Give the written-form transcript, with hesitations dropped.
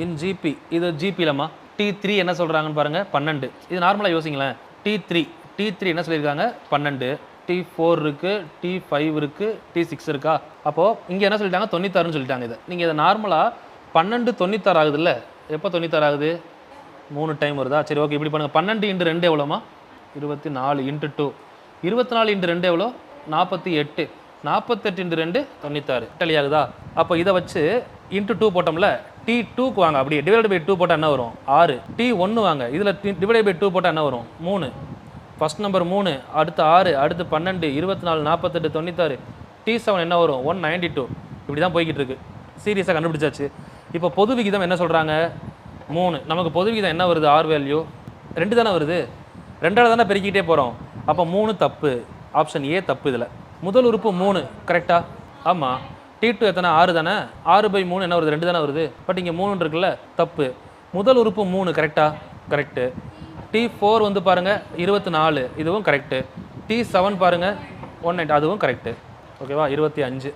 இன் GB இது ஜிபிலம்மா. T3 என்ன சொல்கிறாங்கன்னு பாருங்கள் 12. இது நார்மலாக யோசிங்களேன். T3 என்ன சொல்லியிருக்காங்க 12. T4 இருக்குது, T5 இருக்குது, T6 இருக்கா. அப்போது இங்கே என்ன சொல்லிட்டாங்க 96ன்னு சொல்லிட்டாங்க. இதை நீங்கள் இதை நார்மலாக 12 96 ஆகுது இல்லை, எப்போ 96 ஆகுது 3 டைம் வருதா. சரி ஓகே, இப்படி பண்ணுங்கள். 12 × 2 எவ்வளோமா 24 × 2. 24 × 2 எவ்வளோ 48. 48 × 2 96 டெலி ஆகுதா. அப்போ இதை வச்சு × 2 போட்டோம்ல, T2க்கு வாங்க, அப்படியே டிவைட் பை 2 போட்டால் என்ன வரும் 6. T1 வாங்க, இதில் டிவைட் பை 2 போட்டால் என்ன வரும் 3. ஃபஸ்ட் நம்பர் 3, அடுத்து 6, அடுத்து 12, 24, 48, 96. T7 என்ன வரும் 192. இப்படி தான் போய்கிட்டு இருக்கு. சீரியஸாக கண்டுபிடிச்சாச்சு. இப்போ பொது விகிதம் என்ன சொல்கிறாங்க 3. நமக்கு பொது விகிதம் என்ன வருது ஆர் வேல்யூ 2 தானே வருது. 2ஆல் தானே பெருக்கிட்டே போகிறோம். அப்போ 3 தப்பு. ஆப்ஷன் ஏ தப்பு. இதில் முதல் உறுப்பு 3 கரெக்டா. ஆமாம். T2 எத்தனை 6 தானே. 6/3 என்ன வருது 2 தானே வருது. பட் இங்கே 3 இருக்குல்ல, தப்பு. முதல் உறுப்பு 3 கரெக்டா. கரெக்டு. T4 வந்து பாருங்கள் 24, இதுவும் கரெக்டு. T7 பாருங்கள் 190, அதுவும் கரெக்டு. ஓகேவா. 25.